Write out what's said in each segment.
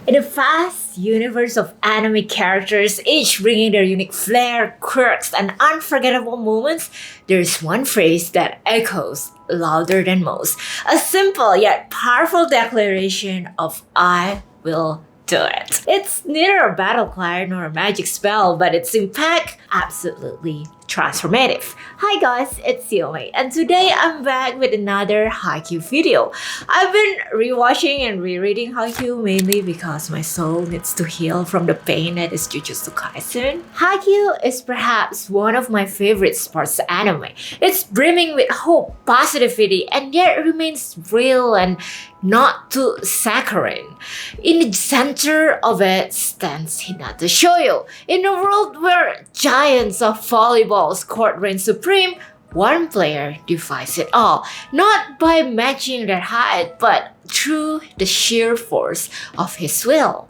In a vast universe of anime characters, each bringing their unique flair, quirks, and unforgettable moments, there's one phrase that echoes louder than most. A simple yet powerful declaration of I will do it. It's neither a battle cry nor a magic spell, but its impact absolutely transformative. Hi guys, it's Xiaomei, and today I'm back with another Haikyuu video. I've been rewatching and rereading Haikyuu mainly because my soul needs to heal from the pain that is Jujutsu Kaisen. Haikyuu is perhaps one of my favorite sports anime. It's brimming with hope, positivity, and yet remains real and not too saccharine. In the center of it stands Hinata Shoyo. In a world where giants of volleyball's court reign supreme, one player defies it all, not by matching their height, but through the sheer force of his will.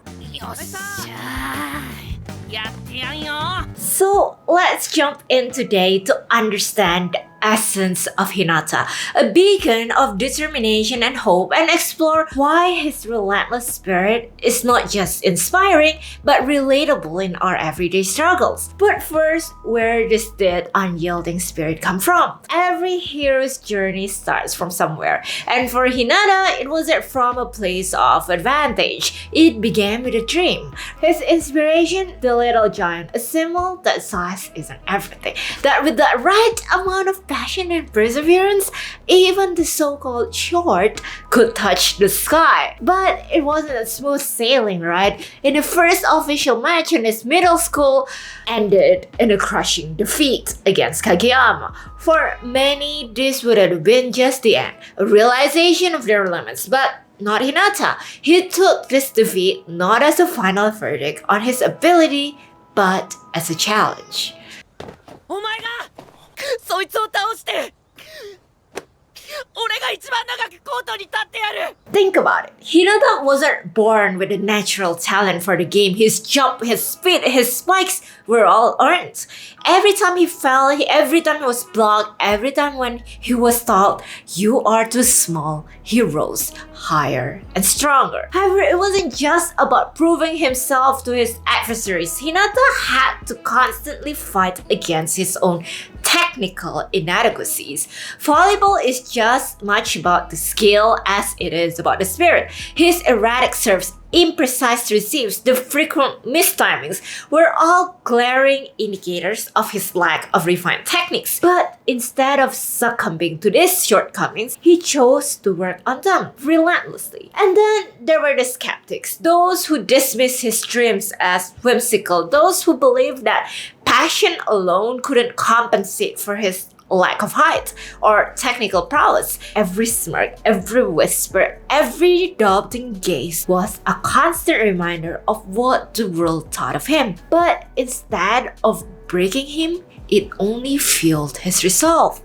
So let's jump in today to understand the essence of Hinata, a beacon of determination and hope, and explore why his relentless spirit is not just inspiring but relatable in our everyday struggles. But first, where does that unyielding spirit come from? Every hero's journey starts from somewhere, and for Hinata, it wasn't from a place of advantage. It began with a dream. His inspiration, the little giant, a symbol that size isn't everything. That with the right amount of passion and perseverance, even the so-called short could touch the sky. But it wasn't a smooth sailing, right? In the first official match in his middle school, ended in a crushing defeat against Kageyama. For many, this would have been just the end, a realization of their limits, but not Hinata. He took this defeat not as a final verdict on his ability, but as a challenge. Oh my god! そいつを倒して俺が一番長くコートに立ってやる Think about it. Hinata wasn't born with a natural talent for the game. His jump, his speed, his spikes were all earned. Every time he fell, every time he was blocked, every time when he was told, you are too small, he rose higher and stronger. However, it wasn't just about proving himself to his adversaries. Hinata had to constantly fight against his own technical inadequacies. Volleyball is just much about the skill as it is about the spirit. His erratic serves, imprecise receives, the frequent mistimings were all glaring indicators of his lack of refined techniques. But instead of succumbing to these shortcomings, he chose to work on them relentlessly. And then there were the skeptics, those who dismissed his dreams as whimsical, those who believed that passion alone couldn't compensate for his lack of height or technical prowess. Every smirk, every whisper, every doubting gaze was a constant reminder of what the world thought of him. But instead of breaking him, it only fueled his resolve.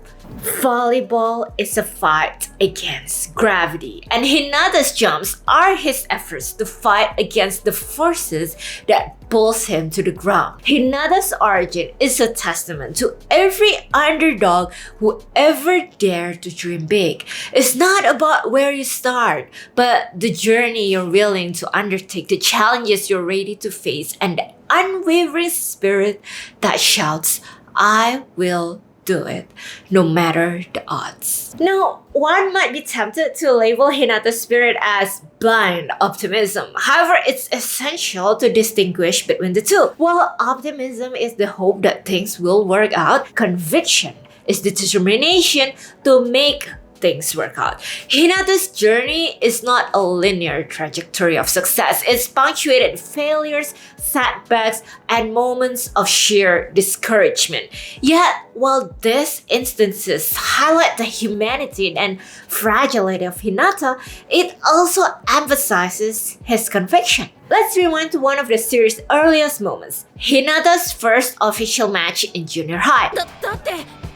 Volleyball is a fight against gravity, and Hinata's jumps are his efforts to fight against the forces that pulls him to the ground. Hinata's origin is a testament to every underdog who ever dared to dream big. It's not about where you start, but the journey you're willing to undertake, the challenges you're ready to face, and the unwavering spirit that shouts, I will do it, no matter the odds. Now, one might be tempted to label Hinata's spirit as blind optimism. However, it's essential to distinguish between the two. While optimism is the hope that things will work out, conviction is the determination to make things work out. Hinata's journey is not a linear trajectory of success. It's punctuated failures, setbacks, and moments of sheer discouragement. Yet, while these instances highlight the humanity and fragility of Hinata, it also emphasizes his conviction. Let's rewind to one of the series' earliest moments, Hinata's first official match in junior high. だって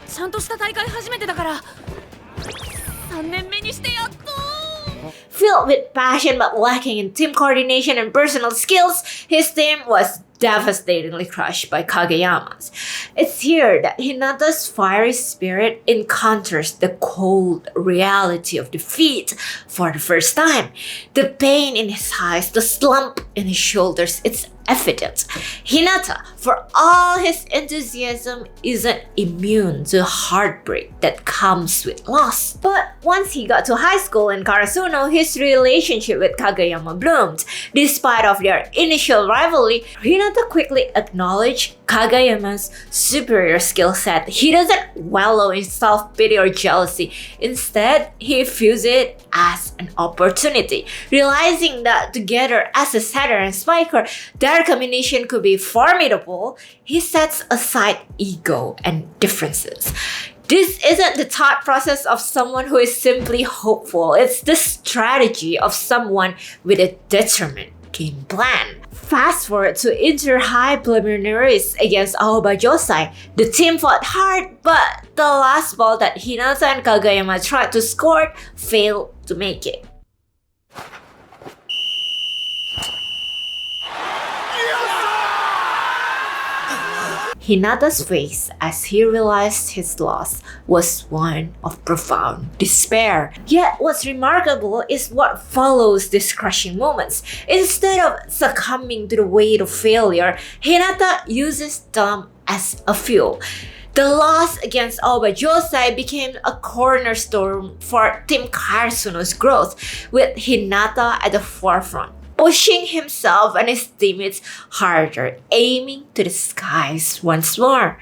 ちゃんとした大会初めてだから3年目にしてやっと Filled with passion but lacking in team coordination and personal skills, his team was devastatingly crushed by Kageyama's. It's here that Hinata's fiery spirit encounters the cold reality of defeat for the first time. The pain in his eyes, the slump in his shoulders, it's evident. Hinata, for all his enthusiasm, isn't immune to heartbreak that comes with loss. But once he got to high school in Karasuno, his relationship with Kageyama bloomed. Despite of their initial rivalry, Hinata quickly acknowledged Kageyama's superior skill set. He doesn't wallow in self-pity or jealousy. Instead, he views it as an opportunity, realizing that together as a setter and spiker, their combination could be formidable. He sets aside ego and differences. This isn't the thought process of someone who is simply hopeful. It's the strategy of someone with a determined game plan. Fast forward to inter-high preliminaries against Aoba Josai. The team fought hard, but the last ball that Hinata and Kageyama tried to score failed to make it. Hinata's face as he realized his loss was one of profound despair. Yet what's remarkable is what follows these crushing moments. Instead of succumbing to the weight of failure, Hinata uses them as a fuel. The loss against Aoba Josai became a cornerstone for Team Karasuno's growth, with Hinata at the forefront, pushing himself and his teammates harder, aiming to the skies once more.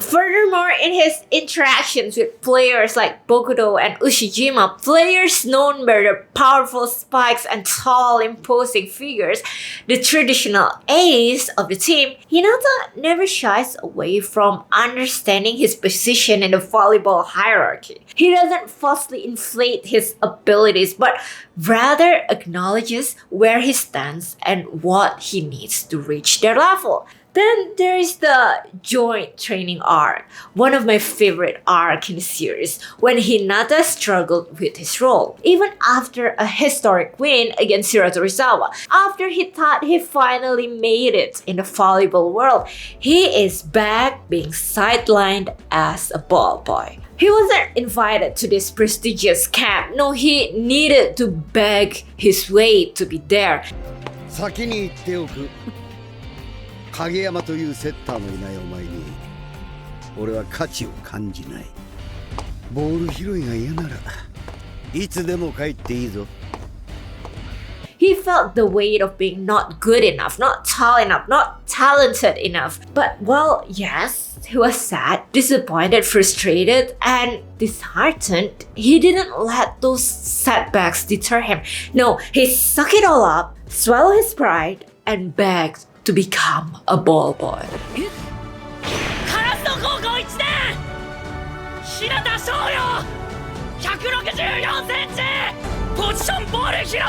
Furthermore, in his interactions with players like Bokudo and Ushijima, players known by their powerful spikes and tall, imposing figures, the traditional ace of the team, Hinata never shies away from understanding his position in the volleyball hierarchy. He doesn't falsely inflate his abilities, but rather acknowledges where he stands and what he needs to reach their level. Then there is the joint training arc, one of my favorite arcs in the series, when Hinata struggled with his role. Even after a historic win against Shiratorizawa, after he thought he finally made it in the volleyball world, he is back being sidelined as a ball boy. He wasn't invited to this prestigious camp. No, he needed to beg his way to be there. 先に言っておく。影山というセッターのいないお前に俺は価値を感じない。ボール拾いが嫌ならいつでも帰っていいぞ。 He felt the weight of being not good enough, not tall enough, not talented enough. But well, yes, he was sad, disappointed, frustrated, and disheartened. He didn't let those setbacks deter him. No, he sucked it all up, swallowed his pride, and begged to become a ball boy. カラスの高校1年日向翔陽164センチポジションボール拾い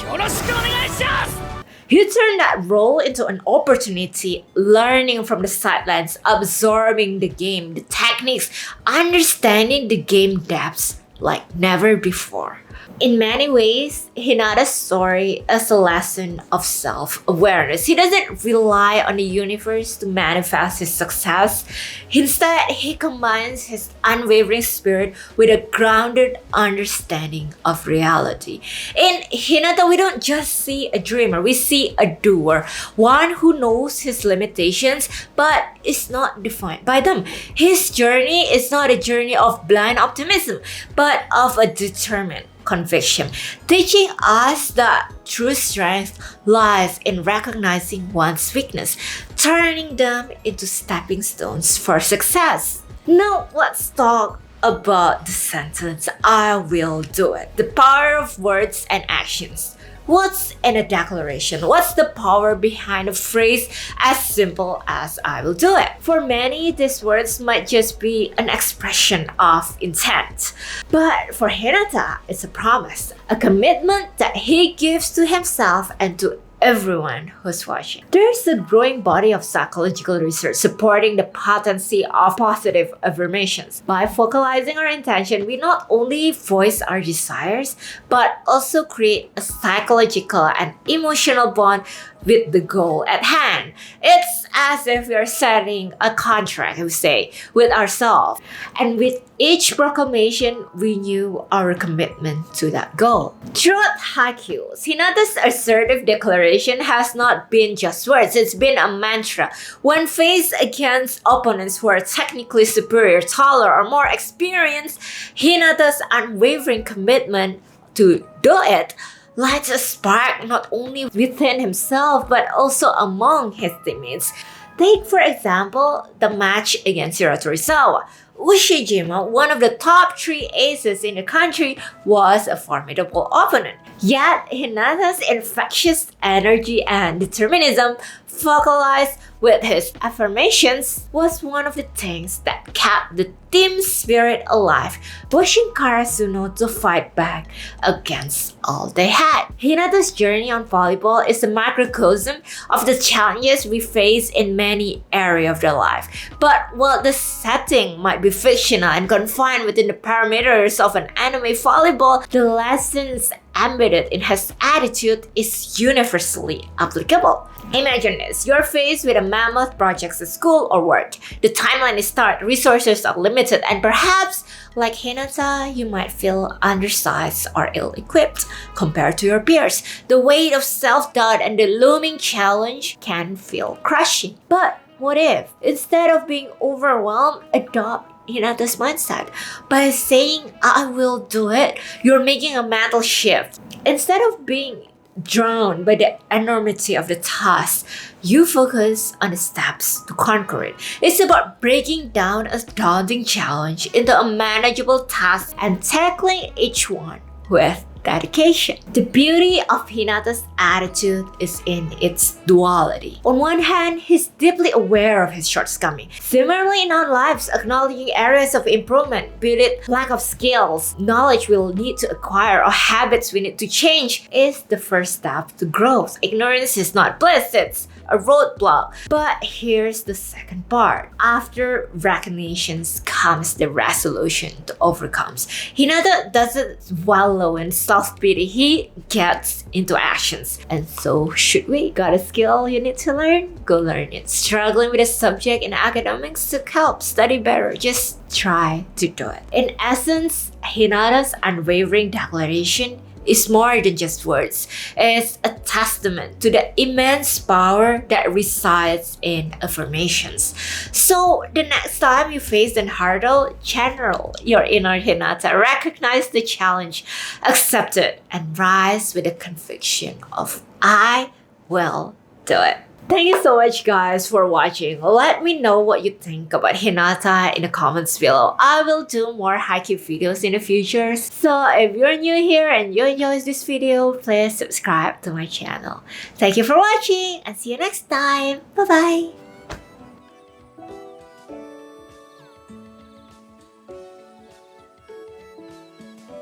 よろしくお願いします He turned that role into an opportunity, learning from the sidelines, absorbing the game, the techniques, understanding the game depths like never before. In many ways, Hinata's story is a lesson of self-awareness. He doesn't rely on the universe to manifest his success. Instead, he combines his unwavering spirit with a grounded understanding of reality. In Hinata, we don't just see a dreamer, we see a doer, one who knows his limitations but is not defined by them. His journey is not a journey of blind optimism, but of a determined conviction, teaching us that true strength lies in recognizing one's weakness, turning them into stepping stones for success. Now let's talk about the sentence, I will do it. The power of words and actions. What's in a declaration? What's the power behind a phrase as simple as I will do it? For many, these words might just be an expression of intent. But for Hinata, it's a promise, a commitment that he gives to himself and to everyone who's watching. There's a growing body of psychological research supporting the potency of positive affirmations. By focalizing our intention, we not only voice our desires, but also create a psychological and emotional bond with the goal at hand. It's as if we are setting a contract, we say, with ourselves. And with each proclamation, we renew our commitment to that goal. Throughout Haikyuu, Hinata's assertive declaration has not been just words, it's been a mantra. When faced against opponents who are technically superior, taller, or more experienced, Hinata's unwavering commitment to do it lights a spark not only within himself but also among his teammates. Take, for example, the match against Hiroto Torisawa. Ushijima, one of the top 3 aces in the country, was a formidable opponent. Yet, Hinata's infectious energy and determinism, focalized with his affirmations, was one of the things that kept the team spirit alive, pushing Karasuno to fight back against all they had. Hinata's journey on volleyball is a microcosm of the challenges we face in many areas of their life. But while the setting might be fictional and confined within the parameters of an anime volleyball, the lessons embedded in his attitude is universally applicable. Imagine this, you're faced with a mammoth project at school or work. The timeline is tight, resources are limited, and perhaps, like Hinata, you might feel undersized or ill-equipped compared to your peers. The weight of self-doubt and the looming challenge can feel crushing. But what if, instead of being overwhelmed, adopt Hinata's mindset? By saying, I will do it, you're making a mental shift. Instead of being drowned by the enormity of the task, you focus on the steps to conquer it. It's about breaking down a daunting challenge into a manageable task and tackling each one with dedication. The beauty of Hinata's attitude is in its duality. On one hand, he's deeply aware of his shortcomings. Similarly, in our lives, acknowledging areas of improvement, be it lack of skills, knowledge we'll need to acquire, or habits we need to change, is the first step to growth. Ignorance is not bliss, it's a roadblock. But here's the second part. After recognitions comes the resolution to overcome. Hinata doesn't wallow in self-pity, he gets into actions. And so should we. Got a skill you need to learn? Go learn it. Struggling with a subject in academics to help study better? Just try to do it. In essence, Hinata's unwavering declaration is more than just words. It's a testament to the immense power that resides in affirmations. So the next time you face an hurdle, channel your inner Hinata, recognize the challenge, accept it, and rise with the conviction of I will do it. Thank you so much guys for watching. Let me know what you think about Hinata in the comments below. I will do more Haikyuu videos in the future. So if you're new here and you enjoyed this video, please subscribe to my channel. Thank you for watching and see you next time. Bye bye.